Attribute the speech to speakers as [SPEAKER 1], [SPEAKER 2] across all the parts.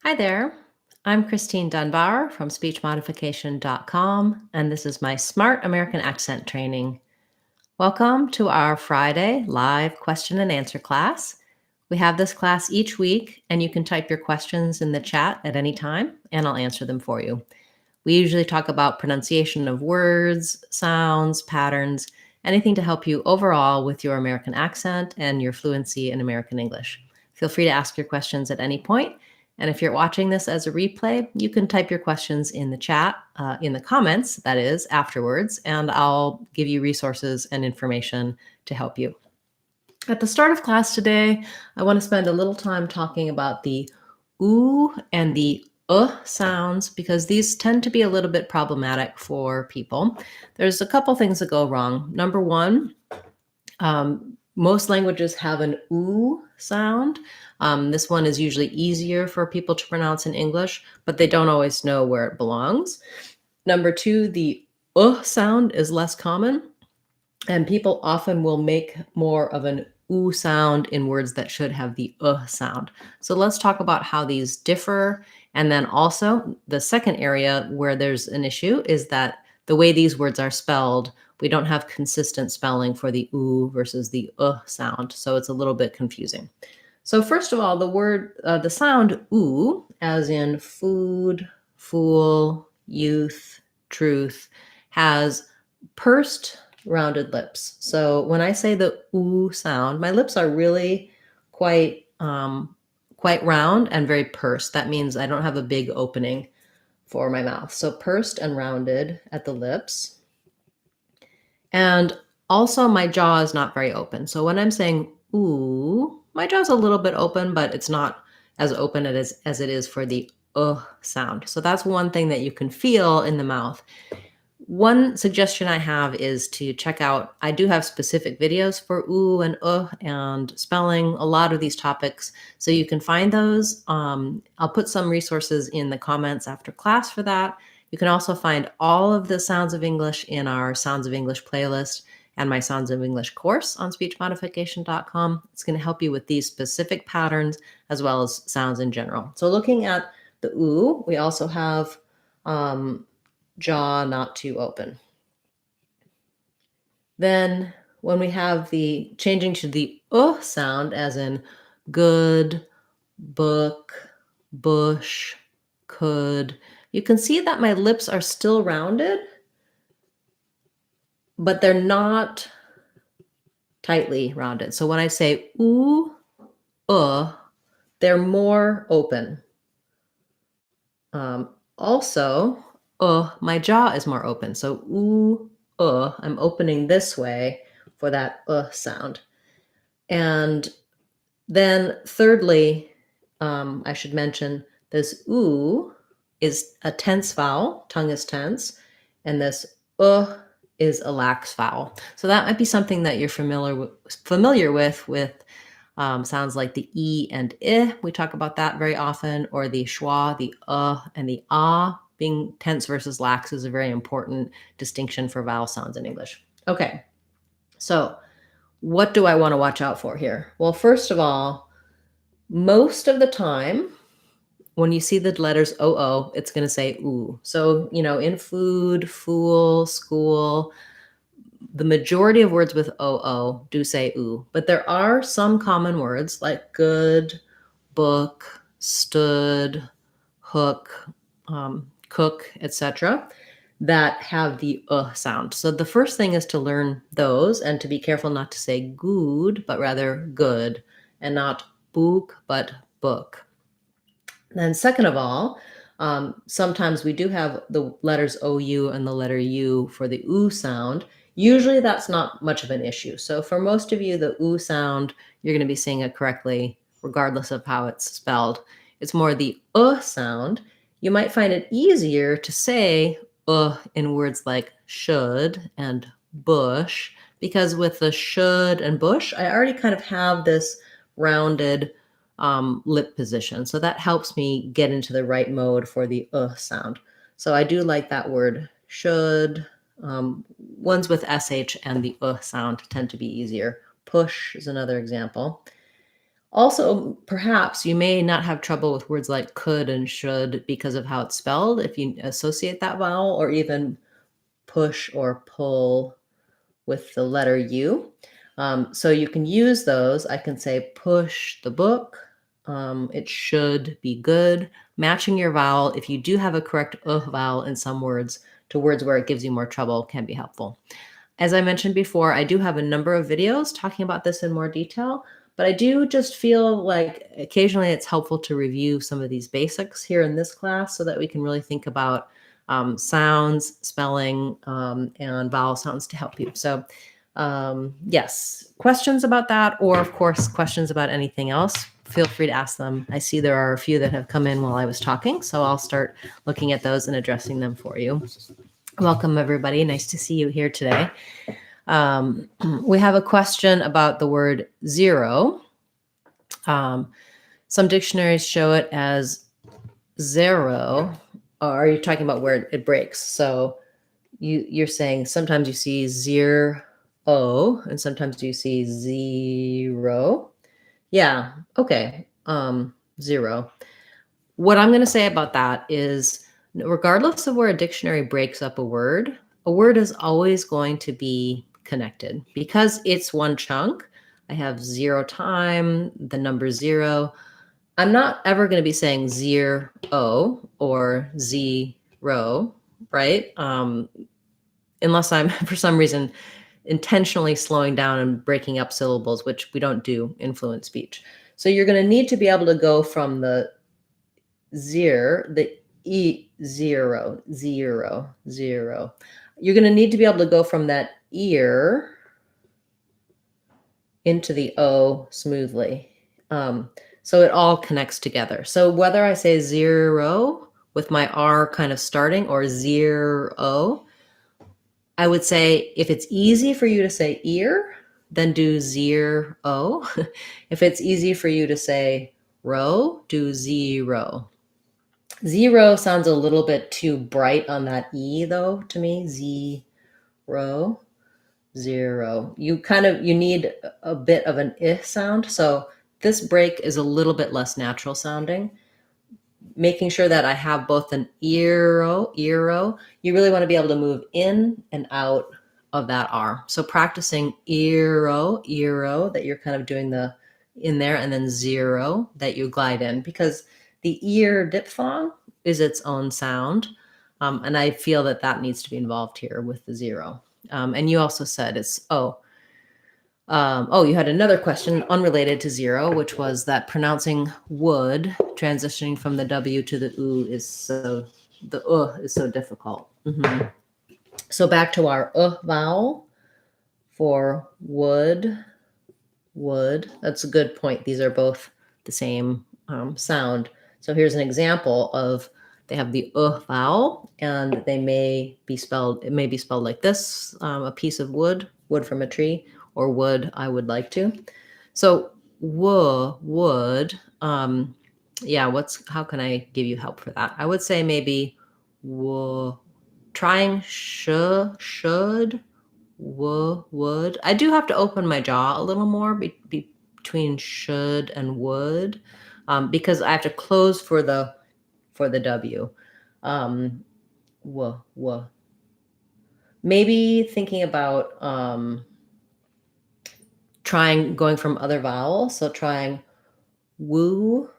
[SPEAKER 1] Hi there. I'm Christine Dunbar from speechmodification.com, and this is my Smart American Accent training. Welcome to our Friday live question and answer class. We have this class each week, and you can type your questions in the chat at any time, and I'll answer them for you. We usually talk about pronunciation of words, sounds, patterns, anything to help you overall with your American accent and your fluency in American English. Feel free to ask your questions at any point. And if you're watching this as a replay, you can type your questions in the chat, in the comments, that is, afterwards, and I'll give you resources and information to help you. At the start of class today, I want to spend a little time talking about the oo and the sounds because these tend to be a little bit problematic for people. There's a couple things that go wrong. Number one, most languages have an oo sound. This one is usually easier for people to pronounce in English, but they don't always know where it belongs. Number two, the sound is less common, and people often will make more of an oo sound in words that should have the sound. So let's talk about how these differ. And then also the second area where there's an issue is that the way these words are spelled, we don't have consistent spelling for the oo versus the sound. So it's a little bit confusing. So first of all, the sound oo, as in food, fool, youth, truth, has pursed rounded lips. So when I say the oo sound, my lips are really quite round and very pursed. That means I don't have a big opening for my mouth. So pursed and rounded at the lips. And also my jaw is not very open. So when I'm saying ooh, my jaw's a little bit open, but it's not as open as it is for the sound. So that's one thing that you can feel in the mouth. One suggestion I have is to check out, I do have specific videos for oo and and spelling, a lot of these topics. So you can find those. I'll put some resources in the comments after class for that. You can also find all of the Sounds of English in our Sounds of English playlist and my Sounds of English course on speechmodification.com. It's going to help you with these specific patterns as well as sounds in general. So looking at the oo, we also have jaw not too open. Then when we have the changing to the sound, as in good, book, bush, could, you can see that my lips are still rounded, but they're not tightly rounded. So when I say ooh, they're more open. Also, my jaw is more open. So ooh, I'm opening this way for that sound. And then thirdly, I should mention this ooh is a tense vowel, tongue is tense, and this is a lax vowel. So that might be something that you're familiar with sounds like the E and I. We talk about that very often, or the schwa, the and the ah. Being tense versus lax is a very important distinction for vowel sounds in English. Okay, so what do I want to watch out for here? Well, first of all, most of the time, when you see the letters OO, it's going to say ooh. So, in food, fool, school, the majority of words with OO do say ooh, but there are some common words like good, book, stood, hook, cook, etc., that have the sound. So the first thing is to learn those and to be careful not to say good, but rather good, and not book, but book. Then second of all, sometimes we do have the letters OU and the letter U for the oo sound. Usually that's not much of an issue. So for most of you, the oo sound, you're going to be saying it correctly, regardless of how it's spelled. It's more the sound. You might find it easier to say in words like should and bush, because with the should and bush, I already kind of have this rounded lip position. So that helps me get into the right mode for the sound. So I do like that word should. Ones with sh and the sound tend to be easier. Push is another example. Also, perhaps you may not have trouble with words like could and should because of how it's spelled if you associate that vowel, or even push or pull with the letter U. So you can use those. I can say push the book. It should be good. Matching your vowel, if you do have a correct vowel in some words, to words where it gives you more trouble can be helpful. As I mentioned before, I do have a number of videos talking about this in more detail, but I do just feel like occasionally it's helpful to review some of these basics here in this class so that we can really think about sounds, spelling, and vowel sounds to help you. So yes, questions about that, or of course, questions about anything else, feel free to ask them. I see there are a few that have come in while I was talking, so I'll start looking at those and addressing them for you. Welcome, everybody. Nice to see you here today. We have a question about the word zero. Some dictionaries show it as zero. Or are you talking about where it breaks? So you're saying sometimes you see zero and sometimes you see zero. Yeah, okay. Zero. What I'm going to say about that is, regardless of where a dictionary breaks up a word is always going to be connected because it's one chunk. I have zero time, the number zero. I'm not ever going to be saying zero or zero, right? Unless I'm, for some reason, intentionally slowing down and breaking up syllables, which we don't do in fluent speech. So you're going to need to be able to go from the zero, zero. You're going to need to be able to go from that ear into the O smoothly. So it all connects together. So whether I say zero with my R kind of starting or zero, I would say if it's easy for you to say ear, then do zero. If it's easy for you to say row, do zero. Zero sounds a little bit too bright on that E though, to me. Zero. You need a bit of an I sound. So this break is a little bit less natural sounding. Making sure that I have both an earo. You really want to be able to move in and out of that R. So practicing earo, that you're kind of doing the in there, and then zero that you glide in, because the ear diphthong is its own sound. And I feel that needs to be involved here with the zero. And you also said it's O. You had another question unrelated to zero, which was that pronouncing would, transitioning from the W to the U is so difficult. Mm-hmm. So back to our vowel for would. That's a good point. These are both the same sound. So here's an example of, they have the vowel, and it may be spelled like this, a piece of wood from a tree, or would, I would like to. So would, how can I give you help for that? I would say maybe trying should, would. I do have to open my jaw a little more between should and would, because I have to close for the W. Maybe thinking about going from other vowels. So trying woo,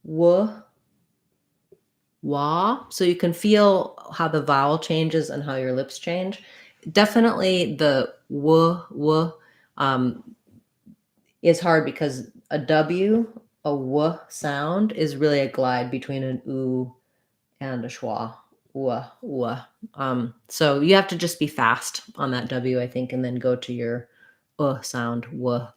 [SPEAKER 1] woo, wah. So you can feel how the vowel changes and how your lips change. Definitely the woo is hard because a W, a w sound, is really a glide between an oo and a schwa. So you have to just be fast on that W, I think, and then go to your sound, w.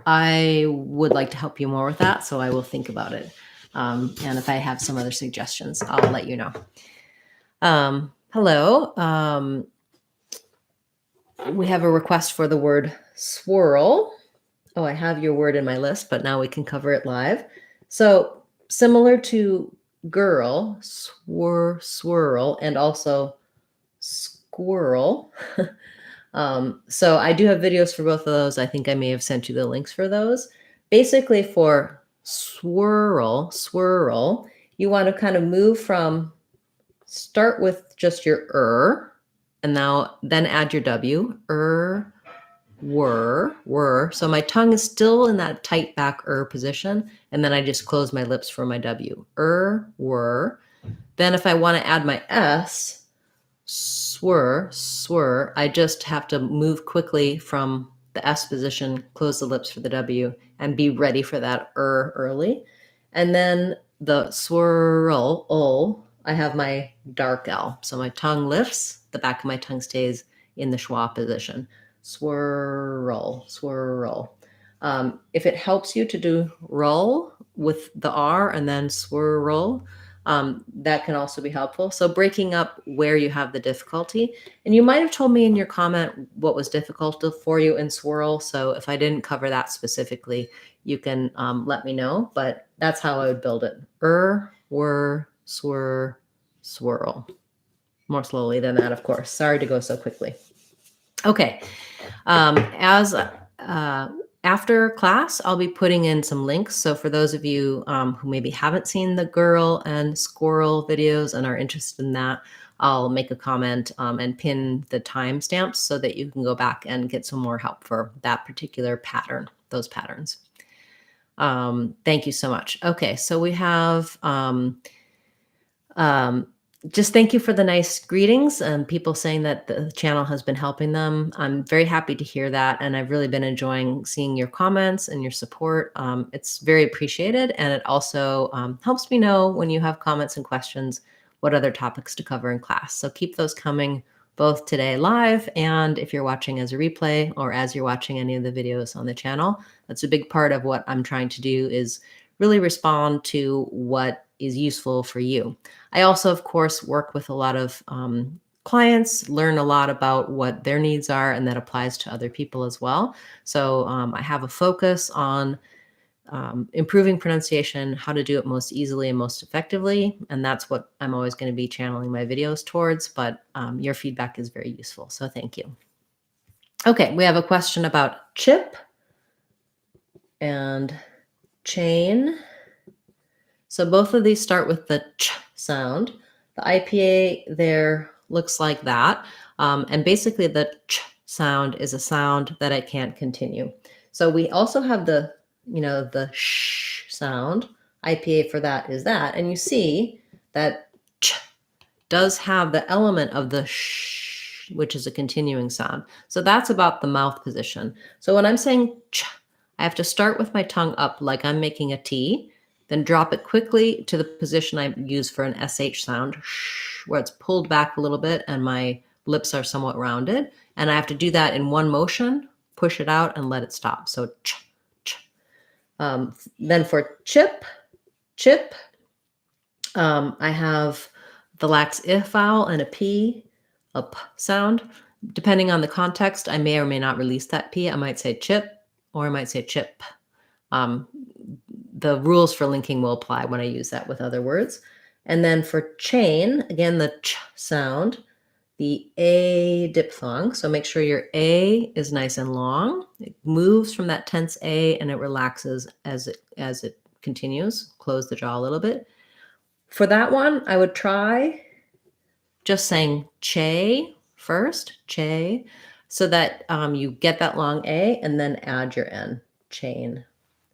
[SPEAKER 1] I would like to help you more with that, so I will think about it. And if I have some other suggestions, I'll let you know. Hello. We have a request for the word swirl. Oh, I have your word in my list, but now we can cover it live. So similar to girl, swirl, and also squirrel. So I do have videos for both of those. I think I may have sent you the links for those. Basically for swirl, you want to kind of move from, start with just your and then add your W, were. So my tongue is still in that tight back position, and then I just close my lips for my W, were. Then if I want to add my S, swir, I just have to move quickly from the S position, close the lips for the W, and be ready for that early. And then the swirl, I have my dark L. So my tongue lifts, the back of my tongue stays in the schwa position. Swirl. If it helps you to do roll with the R and then swirl, that can also be helpful. So breaking up where you have the difficulty. And you might have told me in your comment what was difficult for you in swirl. So if I didn't cover that specifically, you can let me know. But that's how I would build it. Were, swir, swirl. More slowly than that, of course. Sorry to go so quickly. Okay. After class, I'll be putting in some links. So for those of you who maybe haven't seen the girl and squirrel videos and are interested in that, I'll make a comment and pin the timestamps so that you can go back and get some more help for that particular pattern, those patterns. Thank you so much. Okay, so we have just thank you for the nice greetings and people saying that the channel has been helping them. I'm very happy to hear that. And I've really been enjoying seeing your comments and your support. It's very appreciated. And it also helps me know when you have comments and questions, what other topics to cover in class. So keep those coming both today live and if you're watching as a replay or as you're watching any of the videos on the channel. That's a big part of what I'm trying to do is really respond to what is useful for you. I also, of course, work with a lot of clients, learn a lot about what their needs are, and that applies to other people as well. So I have a focus on improving pronunciation, how to do it most easily and most effectively. And that's what I'm always going to be channeling my videos towards. But your feedback is very useful. So thank you. Okay, we have a question about chip and chain. So both of these start with the ch sound. The IPA there looks like that. And basically the ch sound is a sound that I can't continue. So we also have the, the sh sound. IPA for that is that. And you see that ch does have the element of the sh, which is a continuing sound. So that's about the mouth position. So when I'm saying ch, I have to start with my tongue up like I'm making a T, then drop it quickly to the position I use for an SH sound, where it's pulled back a little bit and my lips are somewhat rounded. And I have to do that in one motion, push it out and let it stop. So ch, ch. Then for chip, I have the lax I vowel and a P, a P sound. Depending on the context, I may or may not release that P. I might say chip or I might say chip. The rules for linking will apply when I use that with other words. And then for chain, again, the ch sound, the A diphthong. So make sure your A is nice and long. It moves from that tense A and it relaxes as it continues. Close the jaw a little bit. For that one, I would try just saying che first, che, so that you get that long A and then add your N, chain.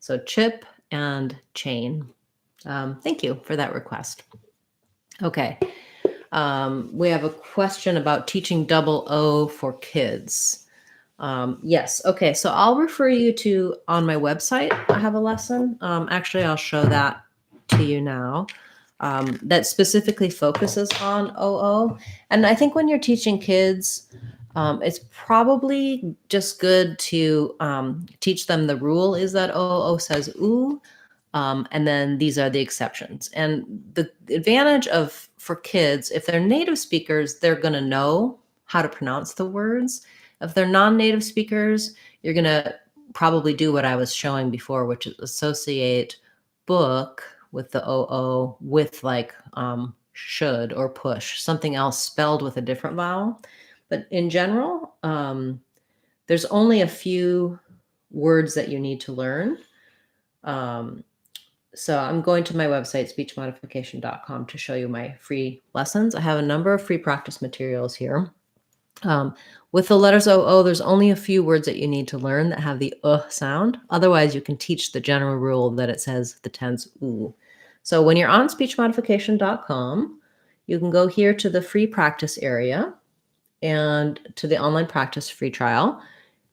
[SPEAKER 1] So chip and chain. Thank you for that request. Okay. We have a question about teaching double O for kids. Yes. Okay. So I'll refer you to on my website. I have a lesson. Actually, I'll show that to you now. That specifically focuses on OO. And I think when you're teaching kids, it's probably just good to teach them the rule is that OO says ooh, and then these are the exceptions. And the advantage for kids, if they're native speakers, they're going to know how to pronounce the words. If they're non-native speakers, you're going to probably do what I was showing before, which is associate book with the OO with like should or push, something else spelled with a different vowel. But in general, there's only a few words that you need to learn. So I'm going to my website, speechmodification.com, to show you my free lessons. I have a number of free practice materials here. With the letters OO, there's only a few words that you need to learn that have the sound. Otherwise, you can teach the general rule that it says the tense oo. So when you're on speechmodification.com, you can go here to the free practice area and to the online practice free trial.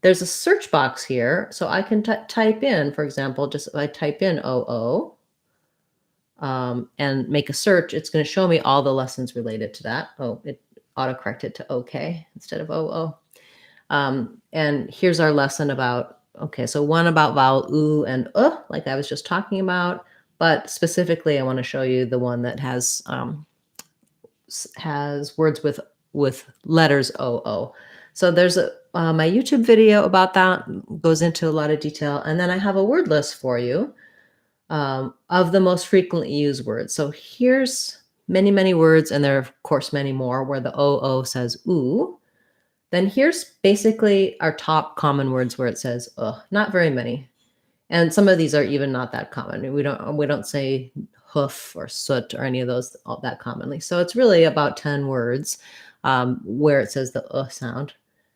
[SPEAKER 1] There's a search box here, so I can type in, for example, just if I type in OO and make a search, it's going to show me all the lessons related to that. Oh, it autocorrected to OK instead of OO. And here's our lesson about, okay, so one about vowel oo and like I was just talking about, but specifically I want to show you the one that has words with letters OO. So there's my YouTube video about that, goes into a lot of detail. And then I have a word list for you of the most frequently used words. So here's many, many words, and there are, of course, many more where the OO says ooh. Then here's basically our top common words where it says not very many. And some of these are even not that common. We don't say hoof or soot or any of those all that commonly. So it's really about 10 words where it says the sound.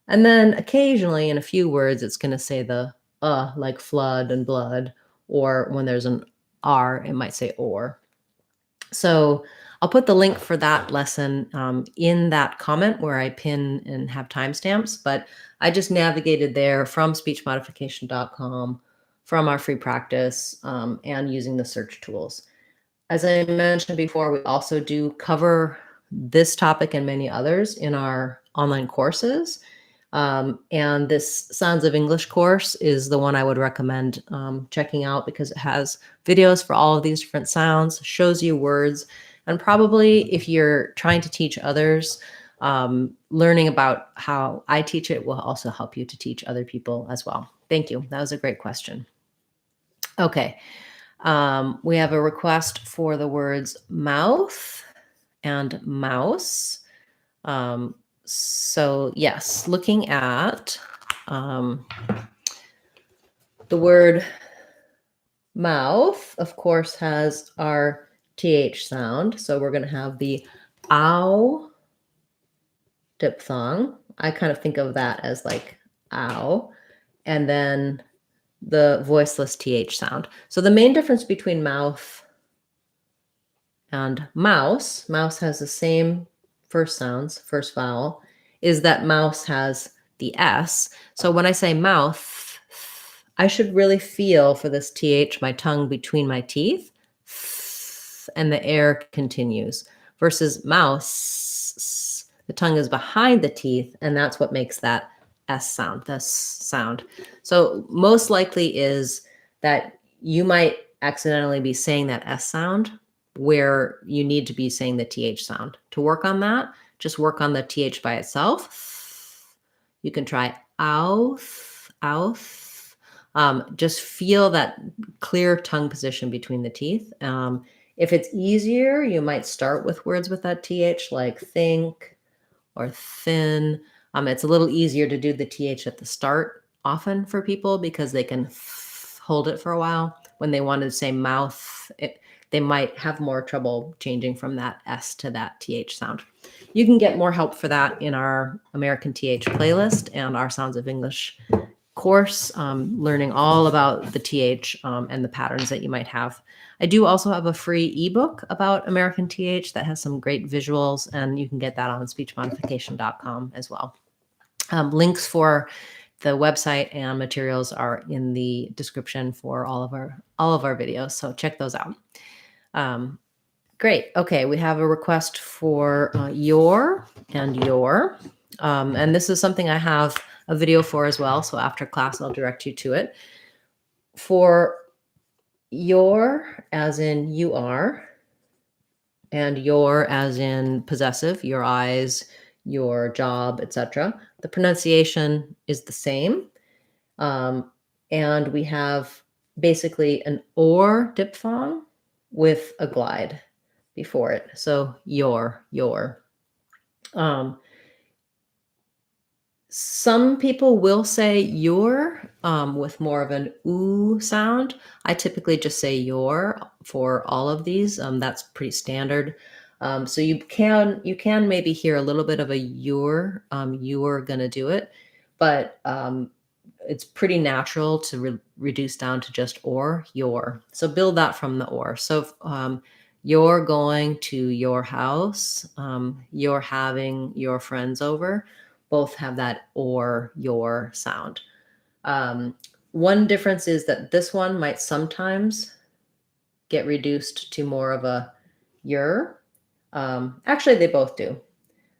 [SPEAKER 1] And then occasionally in a few words, it's going to say the like flood and blood, or when there's an R, it might say or. So I'll put the link for that lesson in that comment where I pin and have timestamps, but I just navigated there from speechmodification.com, from our free practice, and using the search tools. As I mentioned before, we also do cover this topic and many others in our online courses. And this Sounds of English course is the one I would recommend checking out because it has videos for all of these different sounds, shows you words, and probably if you're trying to teach others, learning about how I teach it will also help you to teach other people as well. Thank you. That was a great question. Okay. We have a request for the words mouth and mouse. So yes, looking at the word mouth, of course, has our TH sound. So we're going to have the ow diphthong. I kind of think of that as like ow. And then the voiceless TH sound. So the main difference between mouth and mouse has the same first vowel, is that mouse has the S. So when I say mouth, I should really feel for this TH, my tongue between my teeth, and the air continues. Versus mouse, the tongue is behind the teeth, and that's what makes that S sound, this sound. So most likely is that you might accidentally be saying that S sound where you need to be saying the TH sound. To work on that, just work on the TH by itself. You can try outh, outh. Just feel that clear tongue position between the teeth. If it's easier, you might start with words with that TH like think or thin. It's a little easier to do the TH at the start often for people because they can hold it for a while. When they want to say mouth, they might have more trouble changing from that S to that TH sound. You can get more help for that in our American TH playlist and our Sounds of English course, learning all about the TH and the patterns that you might have. I do also have a free ebook about American TH that has some great visuals, and you can get that on speechmodification.com as well. Links for the website and materials are in the description for all of our videos, so check those out. Great. Okay, we have a request for your and your, and this is something I have a video for as well. So after class, I'll direct you to it. For your, as in you are, and your, as in possessive, your eyes, your job, etc. The pronunciation is the same. And we have basically an or diphthong with a glide before it. So your. Some people will say your with more of an ooh sound. I typically just say your for all of these. That's pretty standard. So you can maybe hear a little bit of a you're gonna do it, but it's pretty natural to reduce down to just or your. So build that from the or. So you're going to your house. You're having your friends over. Both have that or your sound. Um, One difference is that this one might sometimes get reduced to more of a your. Actually, they both do.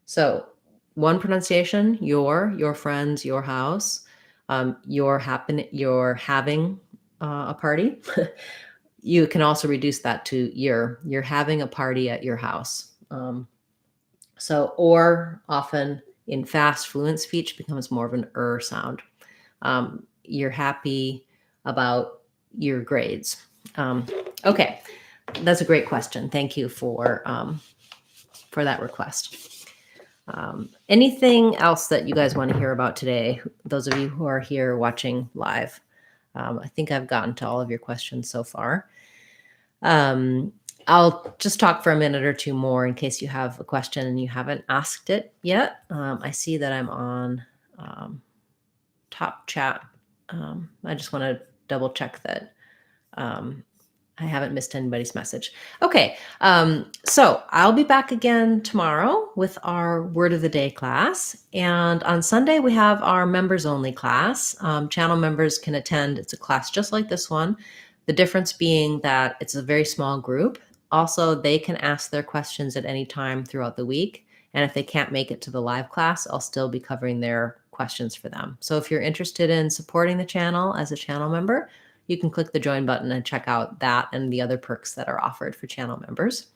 [SPEAKER 1] So one pronunciation, your friends, your house. You're having a party. You can also reduce that to you're having a party at your house. So or often in fast fluent speech becomes more of an sound. You're happy about your grades. Okay, that's a great question. Thank you for that request. Anything else that you guys want to hear about today? Those of you who are here watching live, I think I've gotten to all of your questions so far. I'll just talk for a minute or two more in case you have a question and you haven't asked it yet. I see that I'm on top chat. I just want to double check that I haven't missed anybody's message. Okay, so I'll be back again tomorrow with our Word of the Day class. And on Sunday, we have our members only class. Channel members can attend. It's a class just like this one. The difference being that it's a very small group. Also, they can ask their questions at any time throughout the week. And if they can't make it to the live class, I'll still be covering their questions for them. So if you're interested in supporting the channel as a channel member, you can click the join button and check out that and the other perks that are offered for channel members.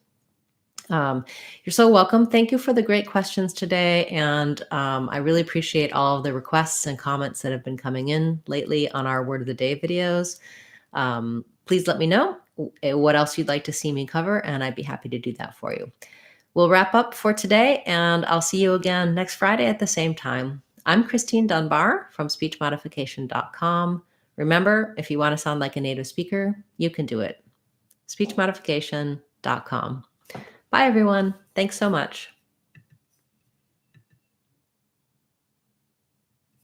[SPEAKER 1] You're so welcome. Thank you for the great questions today. And I really appreciate all of the requests and comments that have been coming in lately on our Word of the Day videos. Please let me know what else you'd like to see me cover, and I'd be happy to do that for you. We'll wrap up for today, and I'll see you again next Friday at the same time. I'm Christine Dunbar from speechmodification.com. Remember, if you want to sound like a native speaker, you can do it. speechmodification.com. Bye, everyone. Thanks so much.